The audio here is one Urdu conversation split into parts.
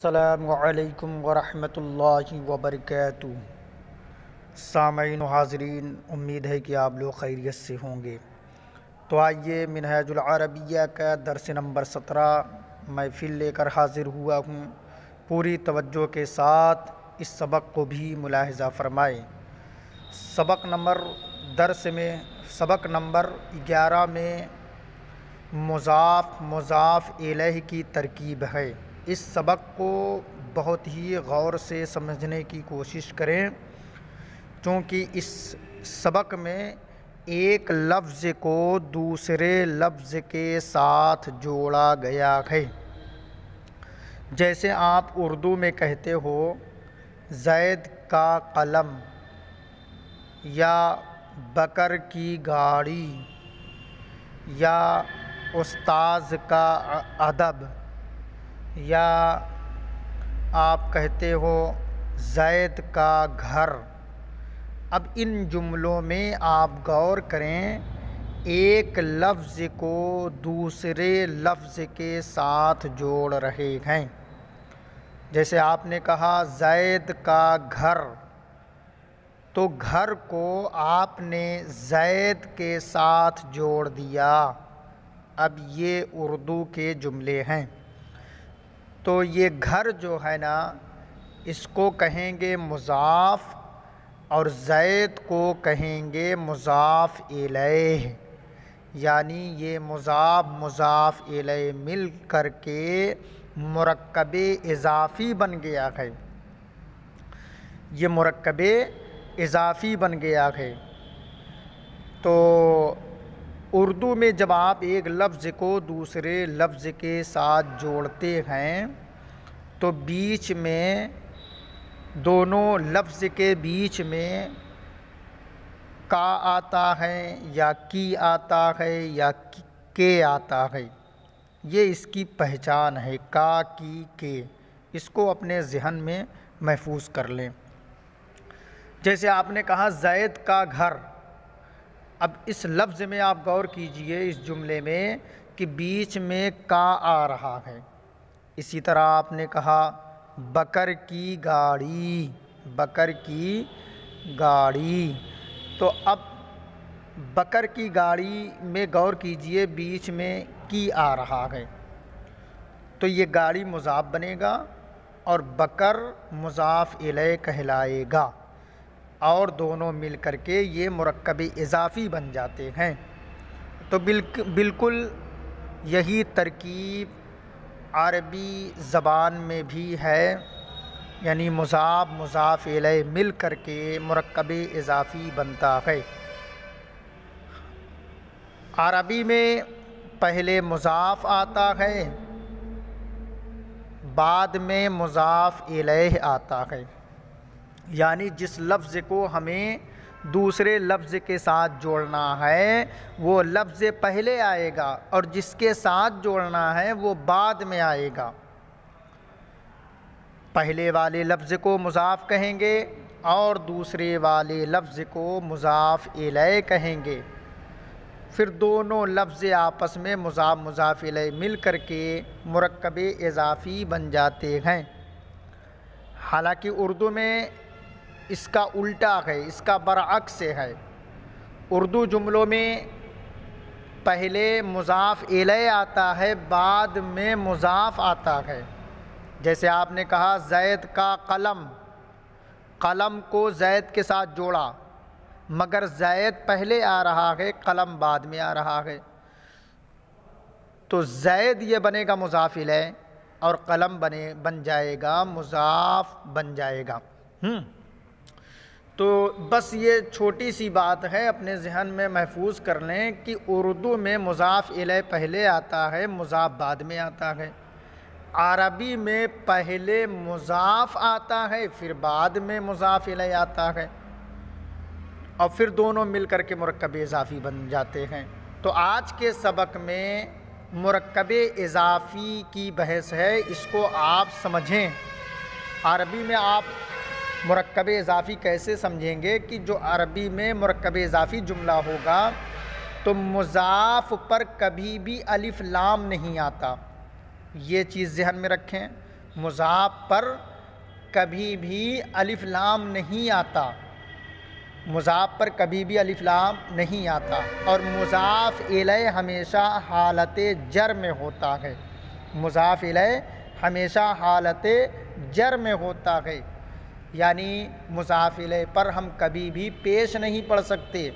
السلام علیکم ورحمۃ اللہ وبرکاتہ۔ سامعین و حاضرین، امید ہے کہ آپ لوگ خیریت سے ہوں گے۔ تو آئیے منہاج العربیہ کا درس نمبر 17 محفل لے کر حاضر ہوا ہوں۔ پوری توجہ کے ساتھ اس سبق کو بھی ملاحظہ فرمائیں۔ سبق نمبر 11 میں مضاف الیہ کی ترکیب ہے۔ اس سبق کو بہت ہی غور سے سمجھنے کی کوشش کریں، چونکہ اس سبق میں ایک لفظ کو دوسرے لفظ کے ساتھ جوڑا گیا ہے۔ جیسے آپ اردو میں کہتے ہو زید کا قلم، یا بکر کی گاڑی، یا استاذ کا ادب، یا آپ کہتے ہو زید کا گھر۔ اب ان جملوں میں آپ غور کریں، ایک لفظ کو دوسرے لفظ کے ساتھ جوڑ رہے ہیں۔ جیسے آپ نے کہا زید کا گھر، تو گھر کو آپ نے زید کے ساتھ جوڑ دیا۔ اب یہ اردو کے جملے ہیں، تو یہ گھر جو ہے نا، اس کو کہیں گے مضاف، اور زید کو کہیں گے مضاف الیہ، یعنی یہ مضاف الیہ مل کر کے مرکب اضافی بن گیا ہے۔ یہ مرکب اضافی بن گیا ہے۔ تو اردو میں جب آپ ایک لفظ کو دوسرے لفظ کے ساتھ جوڑتے ہیں تو بیچ میں، دونوں لفظ کے بیچ میں کا آتا ہے، یا کی آتا ہے، یا کے آتا ہے۔ یہ اس کی پہچان ہے، کا، کی، کے۔ اس کو اپنے ذہن میں محفوظ کر لیں۔ جیسے آپ نے کہا زید کا گھر، اب اس لفظ میں آپ غور کیجئے، اس جملے میں کہ بیچ میں کا آ رہا ہے۔ اسی طرح آپ نے کہا بکر کی گاڑی، بکر کی گاڑی، تو اب بکر کی گاڑی میں غور کیجئے، بیچ میں کی آ رہا ہے، تو یہ گاڑی مضاف بنے گا اور بکر مضاف الیہ کہلائے گا، اور دونوں مل کر کے یہ مرکب اضافی بن جاتے ہیں۔ تو بالکل یہی ترکیب عربی زبان میں بھی ہے، یعنی مضاف الیہ مل کر کے مرکب اضافی بنتا ہے۔ عربی میں پہلے مضاف آتا ہے، بعد میں مضاف الیہ آتا ہے، یعنی جس لفظ کو ہمیں دوسرے لفظ کے ساتھ جوڑنا ہے وہ لفظ پہلے آئے گا، اور جس کے ساتھ جوڑنا ہے وہ بعد میں آئے گا۔ پہلے والے لفظ کو مضاف کہیں گے اور دوسرے والے لفظ کو مضاف الیہ کہیں گے، پھر دونوں لفظ آپس میں مضاف الیہ مل کر کے مرکب اضافی بن جاتے ہیں۔ حالانکہ اردو میں اس کا الٹا ہے، اس کا برعکس ہے۔ اردو جملوں میں پہلے مضاف الیہ آتا ہے، بعد میں مضاف آتا ہے۔ جیسے آپ نے کہا زید کا قلم، قلم کو زید کے ساتھ جوڑا، مگر زید پہلے آ رہا ہے، قلم بعد میں آ رہا ہے، تو زید یہ بنے گا مضاف الیہ، اور قلم بن جائے گا مضاف بن جائے گا۔ تو بس یہ چھوٹی سی بات ہے، اپنے ذہن میں محفوظ کر لیں کہ اردو میں مضاف الیہ پہلے آتا ہے، مضاف بعد میں آتا ہے۔ عربی میں پہلے مضاف آتا ہے، پھر بعد میں مضاف الیہ آتا ہے، اور پھر دونوں مل کر کے مرکب اضافی بن جاتے ہیں۔ تو آج کے سبق میں مرکب اضافی کی بحث ہے، اس کو آپ سمجھیں۔ عربی میں آپ مرکب اضافی کیسے سمجھیں گے کہ جو عربی میں مرکب اضافی جملہ ہوگا تو مضاف پر کبھی بھی الف لام نہیں آتا، یہ چیز ذہن میں رکھیں۔ مضاف پر کبھی بھی الف لام نہیں آتا، مضاف پر کبھی بھی الف لام نہیں آتا، اور مضاف الیہ ہمیشہ حالت جر میں ہوتا ہے، مضاف الیہ ہمیشہ حالت جر میں ہوتا ہے، یعنی مضاف الیہ پر ہم کبھی بھی پیش نہیں پڑھ سکتے،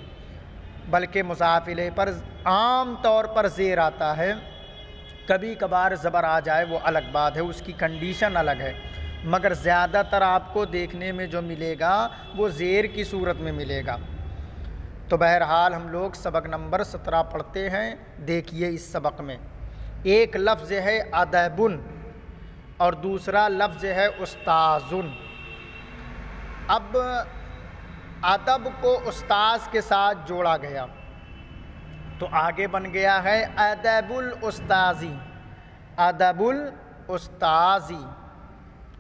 بلکہ مضاف الیہ پر عام طور پر زیر آتا ہے، کبھی کبھار زبر آ جائے وہ الگ بات ہے، اس کی کنڈیشن الگ ہے، مگر زیادہ تر آپ کو دیکھنے میں جو ملے گا وہ زیر کی صورت میں ملے گا۔ تو بہرحال ہم لوگ سبق نمبر 17 پڑھتے ہیں۔ دیکھیے اس سبق میں ایک لفظ ہے ادبن اور دوسرا لفظ ہے استاذن۔ اب ادب کو استاذ کے ساتھ جوڑا گیا تو آگے بن گیا ہے ادب الاستاذی، ادب الاستاذی۔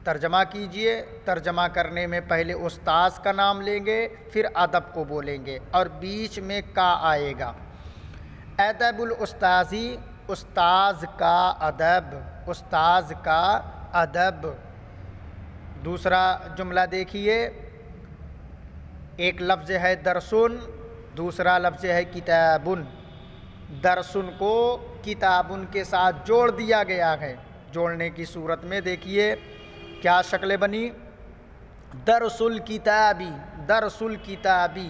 ترجمہ کیجئے، ترجمہ کرنے میں پہلے استاذ کا نام لیں گے پھر ادب کو بولیں گے اور بیچ میں کا آئے گا۔ ادب الاستاذی، استاذ کا ادب، استاذ کا ادب۔ دوسرا جملہ دیکھیے، ایک لفظ ہے درسن، دوسرا لفظ ہے کتابن۔ درسن کو کتابن کے ساتھ جوڑ دیا گیا ہے، جوڑنے کی صورت میں دیکھیے کیا شکل بنی، درس الکتابی، درس الکتابی،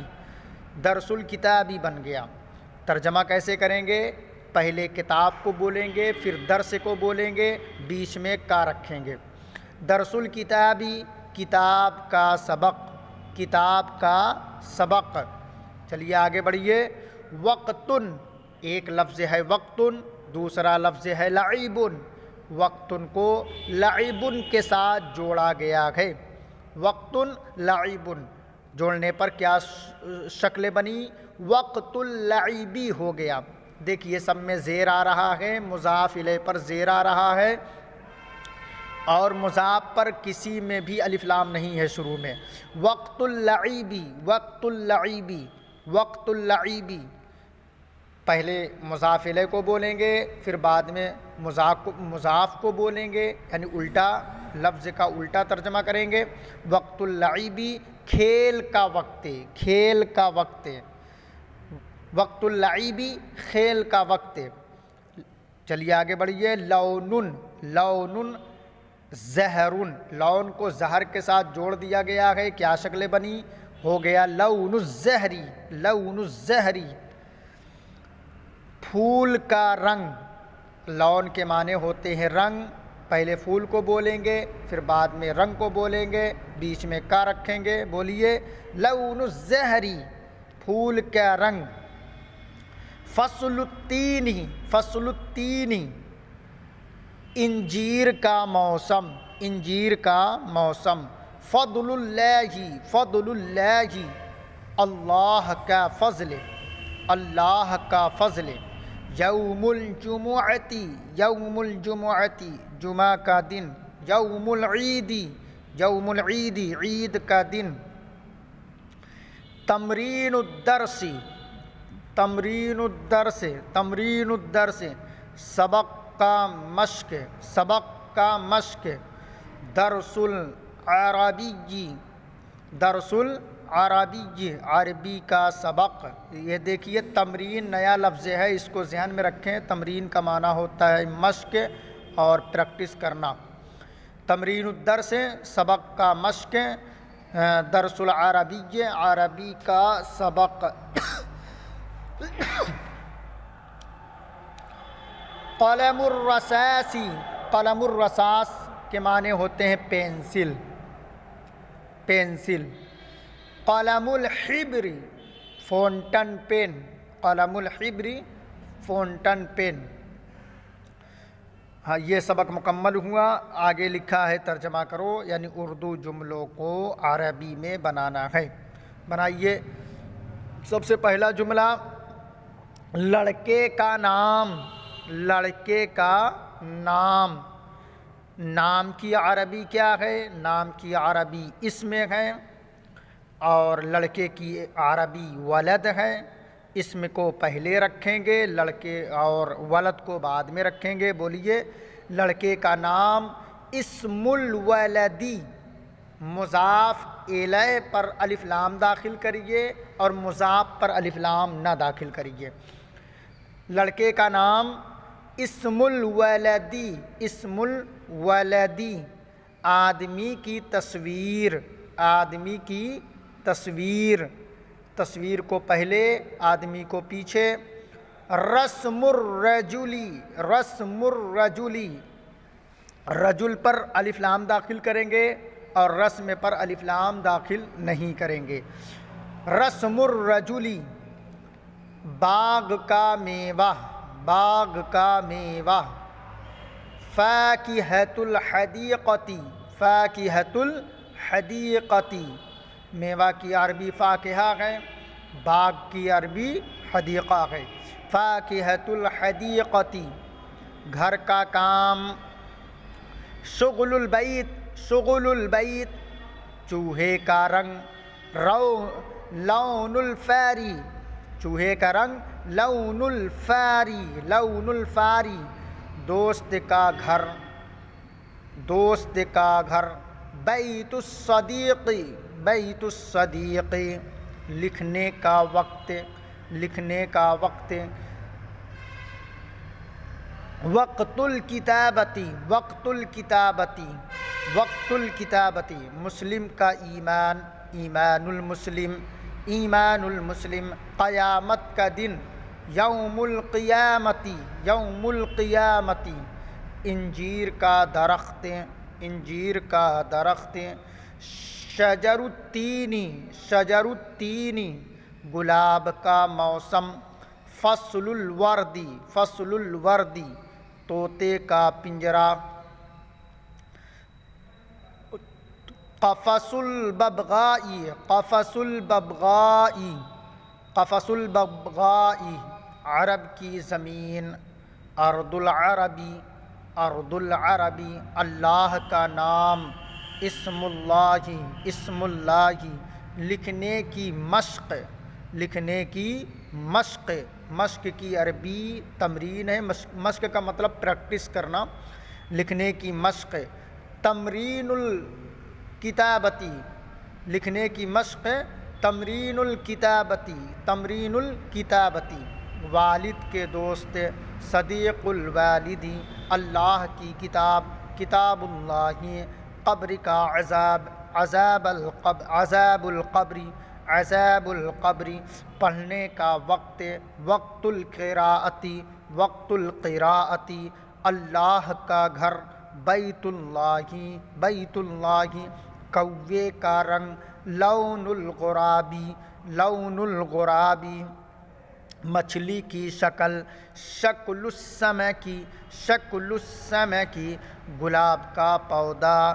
درس الکتابی بن گیا۔ ترجمہ کیسے کریں گے؟ پہلے کتاب کو بولیں گے پھر درس کو بولیں گے، بیچ میں کا رکھیں گے۔ درس الکتابی، کتاب کا سبق، کتاب کا سبق۔ چلیے آگے بڑھیے۔ وقتن، ایک لفظ ہے وقتن، دوسرا لفظ ہے لعبن۔ وقتن کو لعبن کے ساتھ جوڑا گیا ہے، وقتن لعبن، جوڑنے پر کیا شکل بنی؟ وقت اللعبی ہو گیا۔ دیکھیے سب میں زیر آ رہا ہے، مضاف الیہ پر زیر آ رہا ہے اور مضاف پر کسی میں بھی الف لام نہیں ہے شروع میں۔ وقت اللعبی، وقت اللعبی، وقت اللعبی۔ پہلے مضاف الیہ کو بولیں گے پھر بعد میں مضاف کو بولیں گے، یعنی الٹا، لفظ کا الٹا ترجمہ کریں گے۔ وقت اللعبی، کھیل کا وقت، کھیل کا وقت، وقت اللعبی، کھیل کا وقت۔ چلیے آگے بڑھیے۔ لونن، لونن زہرن، لون کو زہر کے ساتھ جوڑ دیا گیا ہے، کیا شکل بنی؟ ہو گیا لون الزہری، لون الزہری۔ پھول کا رنگ، لون کے معنی ہوتے ہیں رنگ، پہلے پھول کو بولیں گے پھر بعد میں رنگ کو بولیں گے، بیچ میں کا رکھیں گے۔ بولیے لون الزہری، پھول کا رنگ۔ فصل التین، فصل التین، انجیر کا موسم، انجیر کا موسم۔ فضل اللہ، فضل اللہ، اللہ کا فضل، اللہ کا فضل۔ یوم الجمعتی، یوم الجمعتی، جمعہ کا دن۔ یوم العید، یوم العید، عید کا دن۔ تمرین الدرس، تمرین الدرس، تمرین الدرس، سبق کا مشق، سبق کا مشق۔ درس العربی، درس العربی، عربی کا سبق۔ یہ دیکھیے تمرین نیا لفظ ہے، اس کو ذہن میں رکھیں۔ تمرین کا معنی ہوتا ہے مشق اور پریکٹس کرنا۔ تمرین الدرس، سبق کا مشق۔ درس العربی، عربی کا سبق۔ قلم الرصاص، قلم الرصاص کے معنی ہوتے ہیں پینسل، پینسل۔ قلم الحبر، فونٹن پین، قلم الحبر، فونٹن پین۔ ہاں یہ سبق مکمل ہوا۔ آگے لکھا ہے ترجمہ کرو، یعنی اردو جملوں کو عربی میں بنانا ہے۔ بنائیے۔ سب سے پہلا جملہ، لڑکے کا نام، لڑکے کا نام۔ نام کی عربی کیا ہے؟ نام کی عربی اسم ہے اور لڑکے کی عربی ولد ہے۔ اسم کو پہلے رکھیں گے، لڑکے اور ولد کو بعد میں رکھیں گے۔ بولیے لڑکے کا نام اسم الولدی مضاف الیہ پر الف لام داخل کریے اور مضاف پر الف لام نہ داخل کریے. لڑکے کا نام اسم الولدی، اسم الولدی. آدمی کی تصویر، آدمی کی تصویر، تصویر کو پہلے آدمی کو پیچھے. رسم الرجلی، رسم الرجلی. رجل پر الف لام داخل کریں گے اور رسم پر الف لام داخل نہیں کریں گے. رسم الرجلی. باغ کا میوہ، باغ کا میوہ. فاکہۃ الحدیقۃ، فاکہۃ الحدیقۃ. میوہ کی عربی فاکہہ ہے، باغ کی عربی حدیقہ ہے. فاکہۃ الحدیقۃ. گھر کا کام. شغل البیت، شغل البیت. چوہے کا رنگ. لون الفاری. چوہے کا رنگ لون الفاری، لون الفاری. دوست کا گھر، دوست کا گھر. بیت الصدیق، بیت الصدیق. لکھنے کا وقت، لکھنے کا وقت. وقت الکتابتی، وقت الکتابتی، وقت الکتابتی. مسلم کا ایمان، ایمان المسلم، ایمان المسلم. قیامت کا دن. یوم القیامتی، یوم القیامتی. انجیر کا درخت، انجیر کا درخت. شجر التین، شجر التین. گلاب کا موسم. فصل الوردی، فصل الوردی. طوطے کا پنجرہ. قفص الببغاء، قفص الببغاء، قفص الببغاء. عرب کی زمین. ارض العربی، ارض العربی. اللہ کا نام. اسم اللہ، اسم اللہ. لکھنے کی مشق، لکھنے کی مشق. مشق کی عربی تمرین ہے. مشق کا مطلب پریکٹس کرنا. لکھنے کی مشق. تمرین الکتابتی. لکھنے کی مشق. تمرین الکتابتی، تمرین الکتابتی. والد کے دوست. صدیق الوالدی. اللہ کی کتاب. کتاب اللہ. قبر کا عذاب. عذاب القبر، عذاب القبر، عذاب القبر. پڑھنے کا وقت. وقت القراءۃ، وقت القراءۃ. اللہ کا گھر. بیت اللہ، بیت اللہ. کوے کا رنگ. لون الغرابی، لون الغرابی. مچھلی کی شکل. شکل السمکی، شکل السمکی. گلاب کا پودا.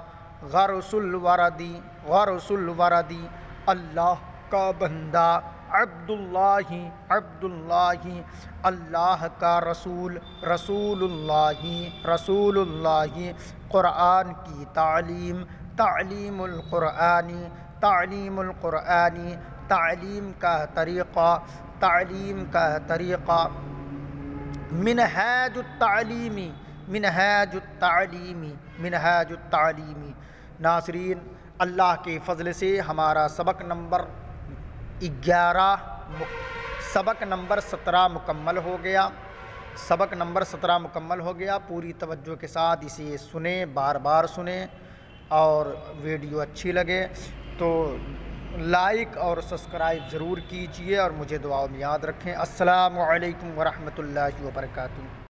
غرس الوردی، غرس الوردی. اللہ کا بندہ. عبد اللہ، عبد اللہ. اللہ کا رسول. رسول اللہ، رسول اللہ. قرآن کی تعلیم. تعلیم القرآن، تعلیم القرآن. تعلیم کا طریقہ، تعلیم کا طریقہ. منہاج التعلیم، منہاج التعلیم، منہاج التعلیم. ناظرین، اللہ کے فضل سے ہمارا سبق نمبر 11، سبق نمبر 17 مکمل ہو گیا. سبق نمبر 17 مکمل ہو گیا. پوری توجہ کے ساتھ اسے سنیں، بار بار سنیں. اور ویڈیو اچھی لگے تو لائک اور سبسکرائب ضرور کیجیے اور مجھے دعاؤں میں یاد رکھیں. السلام علیکم ورحمۃ اللہ وبرکاتہ.